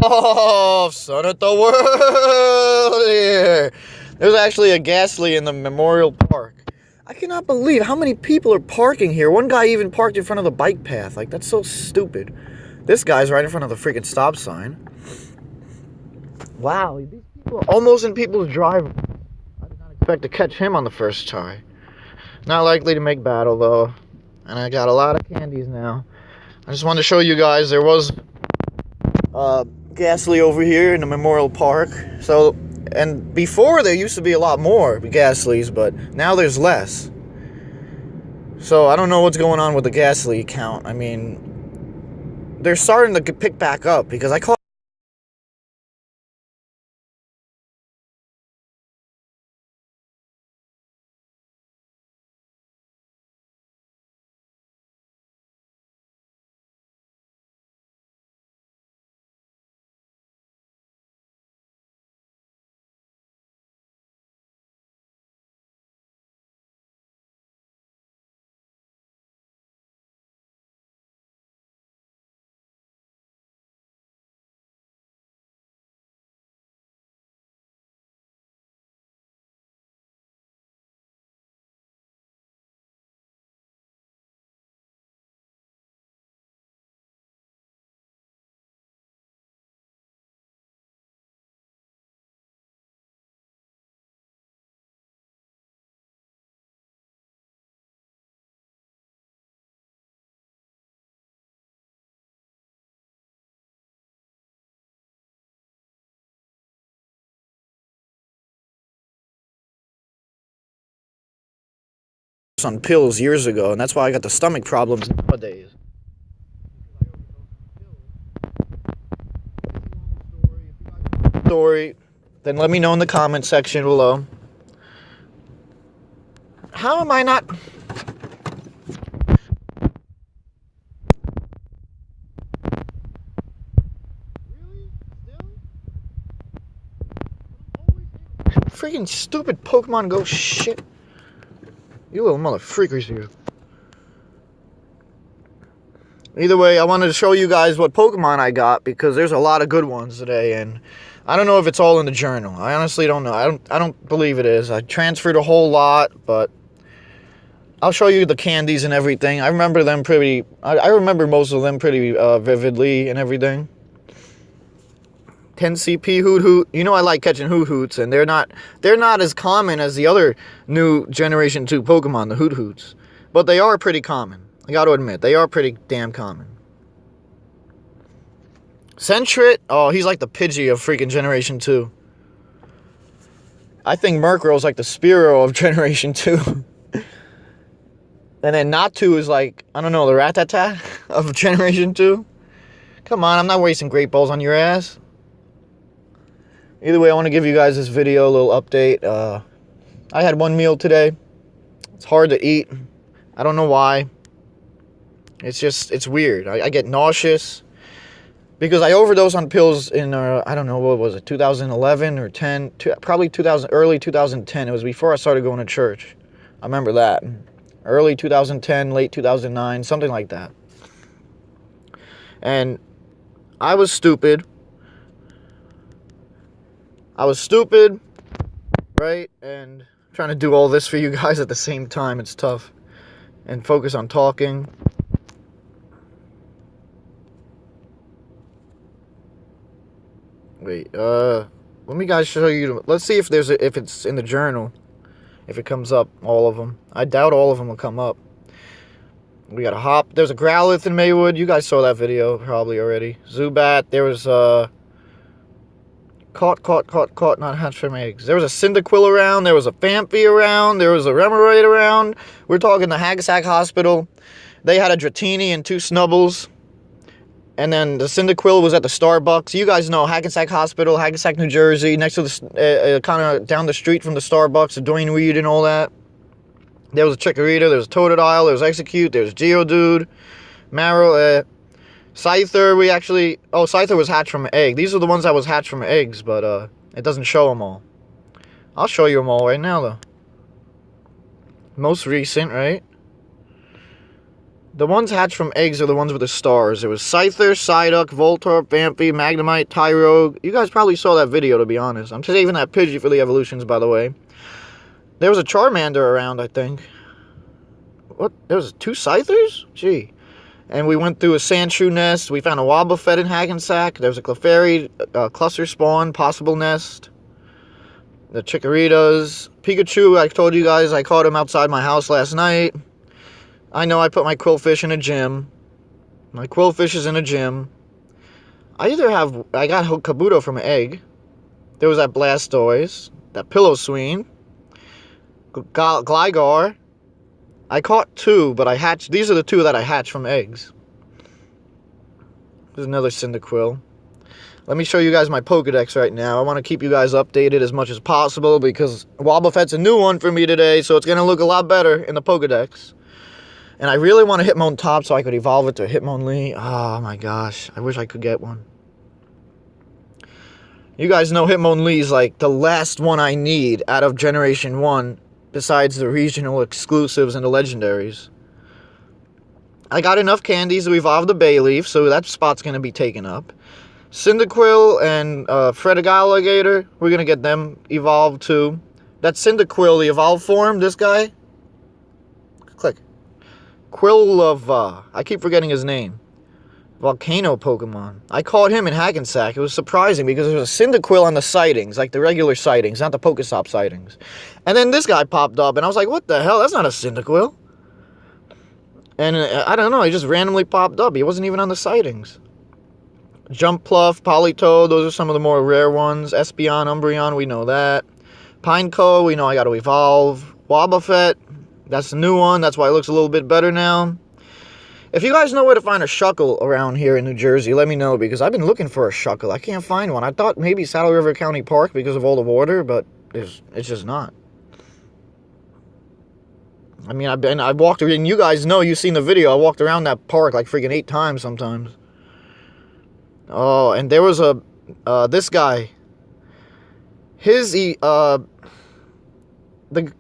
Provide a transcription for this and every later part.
Oh, son of the world here. There's actually a Gasly in the Memorial Park. I cannot believe how many people are parking here. One guy even parked in front of the bike path. Like, that's so stupid. This guy's right in front of the freaking stop sign. Wow, these people are almost in people's driveway. I did not expect to catch him on the first try. Not likely to make battle, though. And I got a lot of candies now. I just wanted to show you guys there was Gasly over here in the Memorial Park. So, and before there used to be a lot more Gaslys, but now there's less. So I don't know what's going on with the Gasly count. I mean, they're starting to pick back up because I caught on pills years ago, and that's why I got the stomach problems nowadays. Story, then let me know in the comment section below. How am I not? Freaking stupid Pokemon Go shit. You little mother freakers, you. Either way, I wanted to show you guys what Pokemon I got because there's a lot of good ones today, and I don't know if it's all in the journal. I honestly don't know. I don't believe it is. I transferred a whole lot, but I'll show you the candies and everything. I remember them pretty. I remember most of them pretty vividly and everything. 10CP Hoot Hoot. You know I like catching Hoot Hoots, and they're not as common as the other new Generation 2 Pokemon, the Hoot Hoots. But they are pretty common. I gotta admit, they are pretty damn common. Sentret, oh, he's like the Pidgey of freaking Generation 2. I think Murkrow's like the Spearow of Generation 2. And then Natu is like, I don't know, the Rattata of Generation 2. Come on, I'm not wasting Great Balls on your ass. Either way, I want to give you guys this video, a little update. I had one meal today. It's hard to eat. I don't know why. It's weird. I get nauseous. Because I overdosed on pills in, I don't know, what was it, 2011 or 10? Probably early 2010. It was before I started going to church. I remember that. Early 2010, late 2009, something like that. And I was stupid. Right? And trying to do all this for you guys at the same time, it's tough. And focus on talking. Wait, let me guys show you. Let's see if if it's in the journal. If it comes up, all of them. I doubt all of them will come up. We got a Hop. There's a Growlithe in Maywood. You guys saw that video probably already. Zubat. There was Caught, not hatched from eggs. There was a Cyndaquil around. There was a Phanpy around. There was a Remoraid around. We're talking the Hackensack Hospital. They had a Dratini and 2 Snubbles. And then the Cyndaquil was at the Starbucks. You guys know Hackensack Hospital, Hackensack, New Jersey, next to the, kind of down the street from the Starbucks, the Dwayne Reed and all that. There was a Chikorita, there was a Totodile, there was Execute, there was Geodude, Marrow, Scyther, Scyther was hatched from an egg. These are the ones that was hatched from eggs, but it doesn't show them all. I'll show you them all right now, though. Most recent, right? The ones hatched from eggs are the ones with the stars. It was Scyther, Psyduck, Voltorb, Vampy, Magnemite, Tyrogue. You guys probably saw that video, to be honest. I'm saving that Pidgey for the evolutions, by the way. There was a Charmander around, I think. What? There was 2 Scythers? Gee. And we went through a Sandshrew nest. We found a Wobbuffet in Hackensack. There was a Clefairy cluster spawn, possible nest. The Chikoritas. Pikachu, I told you guys I caught him outside my house last night. I know I put my Quillfish in a gym. My Quillfish is in a gym. I got Kabuto from an egg. There was that Blastoise. That Piloswine. Gligar. I caught 2, but I hatched. These are the 2 that I hatched from eggs. There's another Cyndaquil. Let me show you guys my Pokedex right now. I want to keep you guys updated as much as possible because Wobbuffet's a new one for me today, so it's going to look a lot better in the Pokedex. And I really want a Hitmontop so I could evolve it to Hitmonlee. Oh my gosh, I wish I could get one. You guys know Hitmonlee is like the last one I need out of Generation 1. Besides the regional exclusives and the legendaries. I got enough candies to evolve the Bayleaf, so that spot's going to be taken up. Cyndaquil and Fredigalligator, we're going to get them evolved too. That Cyndaquil, the evolved form, this guy. Click. Quillava. I keep forgetting his name. Volcano Pokemon. I caught him in Hackensack. It was surprising because there was a Cyndaquil on the sightings, like the regular sightings, not the Pokestop sightings. And then this guy popped up, and I was like, what the hell? That's not a Cyndaquil. And I don't know, he just randomly popped up. He wasn't even on the sightings. Jumpluff, Politoed, those are some of the more rare ones. Espeon, Umbreon, we know that. Pineco, we know I got to evolve. Wobbuffet, that's the new one. That's why it looks a little bit better now. If you guys know where to find a Shuckle around here in New Jersey, let me know, because I've been looking for a Shuckle. I can't find one. I thought maybe Saddle River County Park because of all the water, but it's just not. I mean, I walked around, and you guys know, you've seen the video, I walked around that park like freaking 8 times sometimes. Oh, and there was this guy. The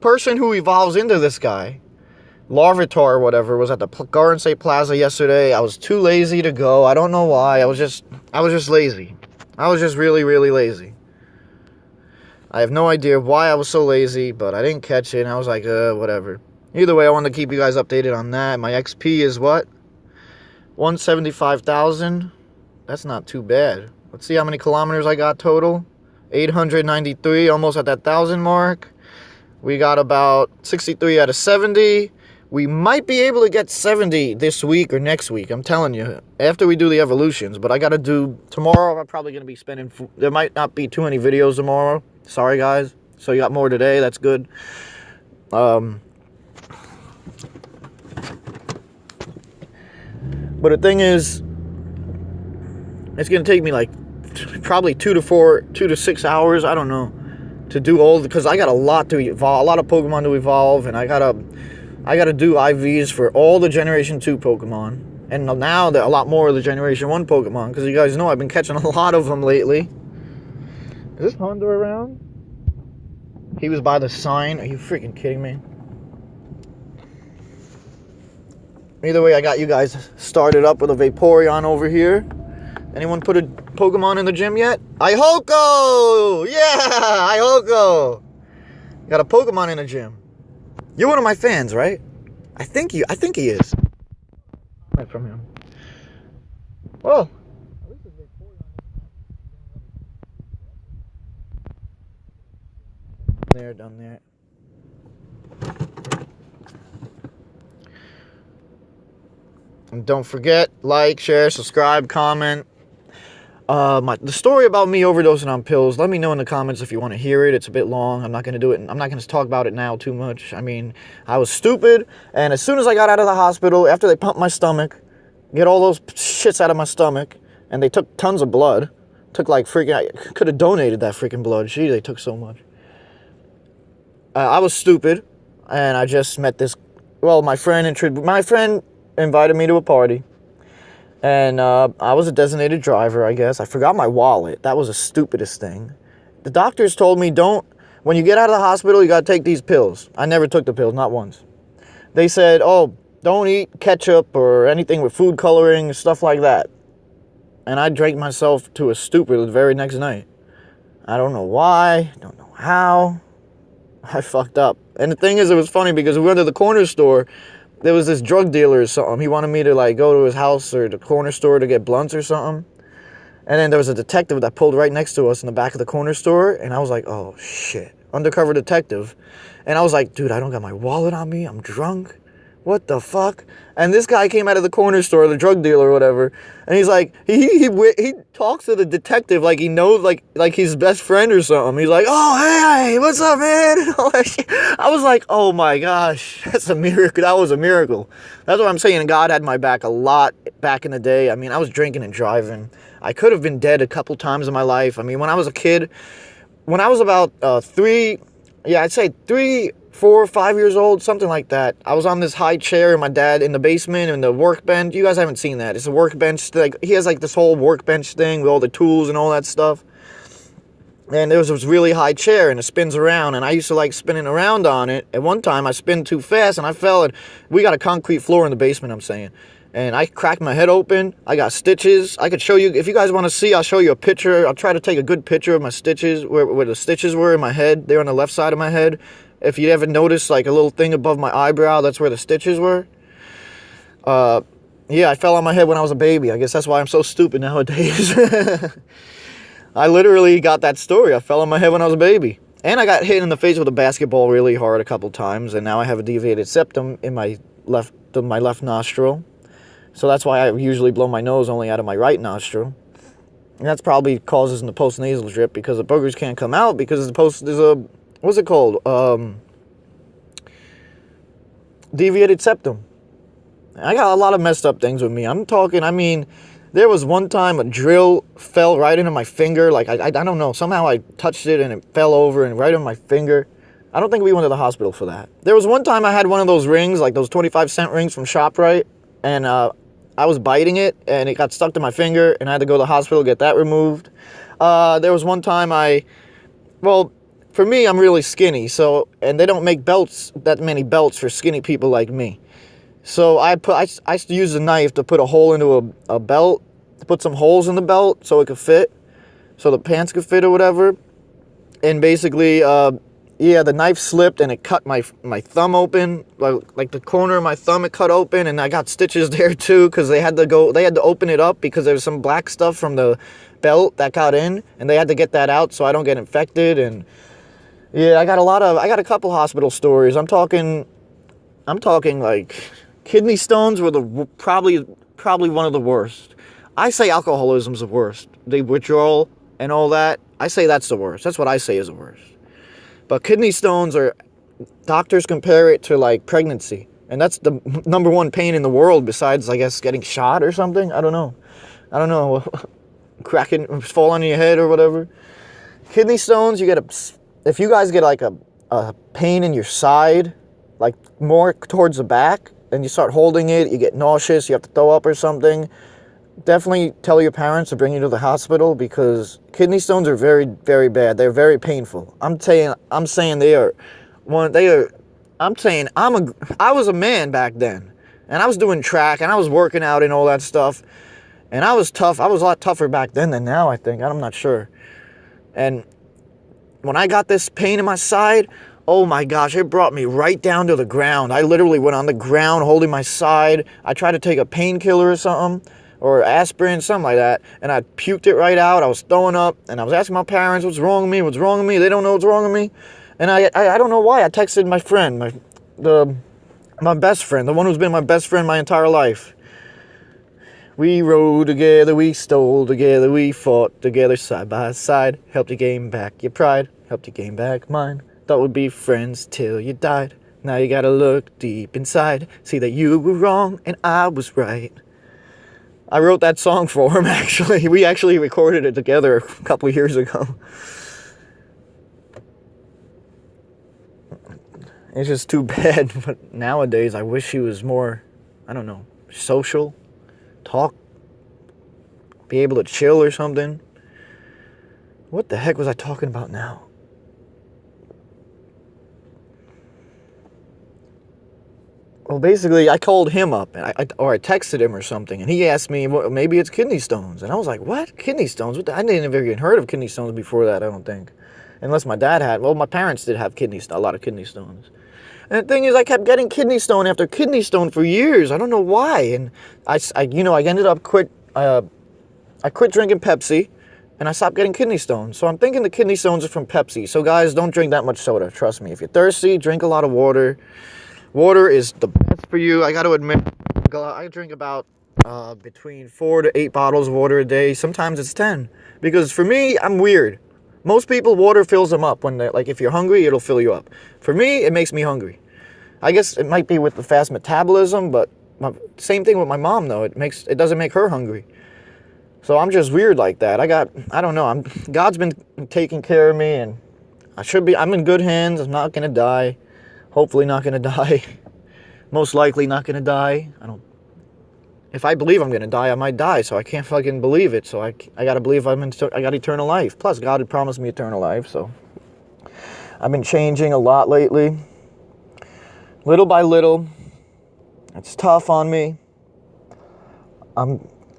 person who evolves into this guy, Larvitar or whatever, was at the Garden State Plaza yesterday. I was too lazy to go. I don't know why. I was just lazy. I was just really, really lazy. I have no idea why I was so lazy, but I didn't catch it, and I was like, whatever. Either way, I wanted to keep you guys updated on that. My XP is what? 175,000. That's not too bad. Let's see how many kilometers I got total. 893, almost at that 1,000 mark. We got about 63 out of 70. We might be able to get 70 this week or next week. I'm telling you, after we do the evolutions. But I got to do, tomorrow I'm probably going to be spending, there might not be too many videos tomorrow. Sorry, guys. So you got more today. That's good. But the thing is, it's going to take me like probably 2 to 6 hours. I don't know. To do all, because I got a lot to evolve, a lot of Pokemon to evolve, and I gotta do IVs for all the Generation 2 Pokemon, and now there are a lot more of the Generation 1 Pokemon, because you guys know I've been catching a lot of them lately. Is this Honda around? He was by the sign. Are you freaking kidding me? Either way, I got you guys started up with a Vaporeon over here. Anyone put a Pokemon in the gym yet? Ihoko! Yeah! Ihoko! Got a Pokemon in the gym. You're one of my fans, right? I think he is. Right from him. Well. Down there. And don't forget, like, share, subscribe, comment. The story about me overdosing on pills, let me know in the comments if you want to hear it. It's a bit long. I'm not going to do it. I'm not going to talk about it now too much. I mean, I was stupid, and as soon as I got out of the hospital, after they pumped my stomach, get all those shits out of my stomach, and they took tons of blood, took like freaking, I could have donated that freaking blood. Gee, they took so much. I was stupid, and I just met this, well, my friend invited me to a party. And I was a designated driver, I guess. I forgot my wallet. That was the stupidest thing. The doctors told me, when you get out of the hospital, you got to take these pills. I never took the pills, not once. They said, oh, don't eat ketchup or anything with food coloring, stuff like that. And I drank myself to a stupor the very next night. I don't know why, don't know how. I fucked up. And the thing is, it was funny because we went to the corner store. There was this drug dealer or something. He wanted me to like go to his house or the corner store to get blunts or something. And then there was a detective that pulled right next to us in the back of the corner store. And I was like, oh shit, undercover detective. And I was like, dude, I don't got my wallet on me. I'm drunk. What the fuck? And this guy came out of the corner store, the drug dealer or whatever, and he's like, he talks to the detective like he knows, like he's his best friend or something. He's like, oh, hey, what's up, man? And all that shit. I was like, oh my gosh, that's a miracle. That was a miracle. That's what I'm saying. God had my back a lot back in the day. I mean, I was drinking and driving. I could have been dead a couple times in my life. I mean, when I was a kid, when I was about 4 or 5 years old, something like that. I was on this high chair in my dad in the basement in the workbench. You guys haven't seen that. It's a workbench. Like he has like this whole workbench thing with all the tools and all that stuff. And there was this really high chair and it spins around and I used to like spinning around on it. At one time I spun too fast and I fell and we got a concrete floor in the basement, I'm saying. And I cracked my head open. I got stitches. I could show you, if you guys want to see, I'll show you a picture. I'll try to take a good picture of my stitches, where the stitches were in my head. They're on the left side of my head. If you ever notice like a little thing above my eyebrow, that's where the stitches were. Yeah, I fell on my head when I was a baby. I guess that's why I'm so stupid nowadays. I literally got that story. I fell on my head when I was a baby. And I got hit in the face with a basketball really hard a couple times. And now I have a deviated septum in my left nostril. So that's why I usually blow my nose only out of my right nostril. And that's probably causes the postnasal drip because the boogers can't come out because there's a, what's it called? Deviated septum. I got a lot of messed up things with me. I mean, there was one time a drill fell right into my finger. Like, I don't know. Somehow I touched it and it fell over and right on my finger. I don't think we went to the hospital for that. There was one time I had one of those rings, like those 25-cent rings from ShopRite. And I was biting it and it got stuck to my finger and I had to go to the hospital to get that removed. There was one time well, for me, I'm really skinny. So, and they don't make that many belts for skinny people like me. So I used to use a knife to put a hole into a belt, to put some holes in the belt so it could fit, so the pants could fit or whatever. And basically, the knife slipped and it cut my thumb open, like the corner of my thumb it cut open, and I got stitches there too because they had to open it up because there was some black stuff from the belt that got in, and they had to get that out so I don't get infected. And yeah, I got a couple hospital stories. I'm talking like kidney stones were probably one of the worst. I say alcoholism's the worst. The withdrawal and all that, I say that's the worst. That's what I say is the worst. But kidney stones doctors compare it to like pregnancy. And that's the number one pain in the world besides, I guess, getting shot or something. I don't know. Cracking, fall on your head or whatever. Kidney stones, if you guys get like a pain in your side, like more towards the back, and you start holding it, you get nauseous, you have to throw up or something, definitely tell your parents to bring you to the hospital because kidney stones are very, very bad. They're very painful. I'm saying I was a man back then, and I was doing track, and I was working out and all that stuff, and I was tough. I was a lot tougher back then than now, I think. I'm not sure. And when I got this pain in my side, oh my gosh, it brought me right down to the ground. I literally went on the ground holding my side. I tried to take a painkiller or something, or aspirin, something like that, and I puked it right out. I was throwing up, and I was asking my parents, what's wrong with me? They don't know what's wrong with me. And I don't know why. I texted my friend, my best friend, the one who's been my best friend my entire life. We rode together, we stole together, we fought together side by side. Helped you gain back your pride, helped you gain back mine. Thought we'd be friends till you died. Now you gotta look deep inside, see that you were wrong and I was right. I wrote that song for him, actually. We actually recorded it together a couple years ago. It's just too bad, but nowadays I wish he was more, I don't know, social, talk, be able to chill or something. What the heck was I talking about now? Well, basically, I called him up, and I texted him or something, and he asked me, well, maybe it's kidney stones. And I was like, what? Kidney stones? I didn't even heard of kidney stones before that, I don't think. Unless my dad had. Well, my parents did have a lot of kidney stones. And the thing is, I kept getting kidney stone after kidney stone for years. I don't know why. And I ended up I quit drinking Pepsi, and I stopped getting kidney stones. So I'm thinking the kidney stones are from Pepsi. So guys, don't drink that much soda. Trust me. If you're thirsty, drink a lot of water. Water is the best for you. I got to admit, I drink about between 4 to 8 bottles of water a day. Sometimes it's 10. Because for me, I'm weird. Most people, water fills them up. If you're hungry, it'll fill you up. For me, it makes me hungry. I guess it might be with the fast metabolism, but same thing with my mom, though. It doesn't make her hungry. So I'm just weird like that. I don't know. God's been taking care of me, and I'm in good hands. I'm not going to die. Hopefully not going to die. Most likely not going to die. If I believe I'm going to die, I might die. So I can't fucking believe it. So I got to believe I got eternal life. Plus, God had promised me eternal life. So I've been changing a lot lately. Little by little. It's tough on me.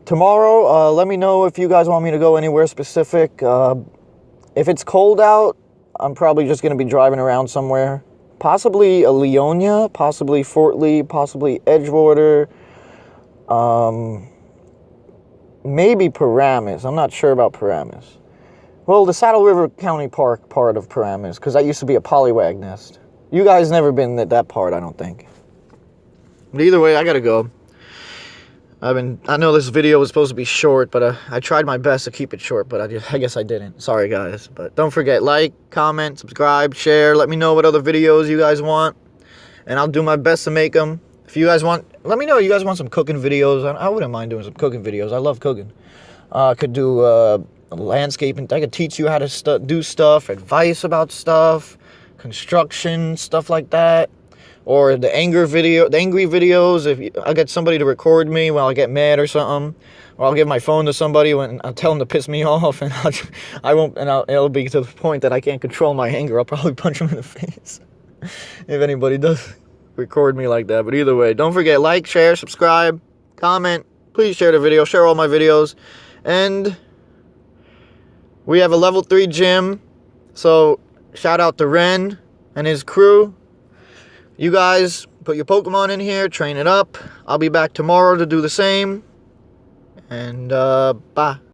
Tomorrow, let me know if you guys want me to go anywhere specific. If it's cold out, I'm probably just going to be driving around somewhere. Possibly a Leonia, possibly Fort Lee, possibly Edgewater, maybe Paramus. I'm not sure about Paramus. Well, the Saddle River County Park part of Paramus, because that used to be a polywag nest. You guys never been at that part, I don't think. But either way, I gotta go. I know this video was supposed to be short, but I tried my best to keep it short, but I guess I didn't. Sorry, guys. But don't forget, like, comment, subscribe, share. Let me know what other videos you guys want, and I'll do my best to make them. If you guys want, let me know you guys want some cooking videos. I wouldn't mind doing some cooking videos. I love cooking. I could do landscaping. I could teach you how to do stuff, advice about stuff, construction, stuff like that. Or the angry videos, if I get somebody to record me while I get mad or something, or I'll give my phone to somebody when I'll tell them to piss me off, and it'll be to the point that I can't control my anger. I'll probably punch them in the face if anybody does record me like that. But either way, don't forget, like, share, subscribe, comment. Please share the video, share all my videos, and we have a level 3 gym. So shout out to Ren and his crew. You guys, put your Pokemon in here, train it up. I'll be back tomorrow to do the same. And, bye.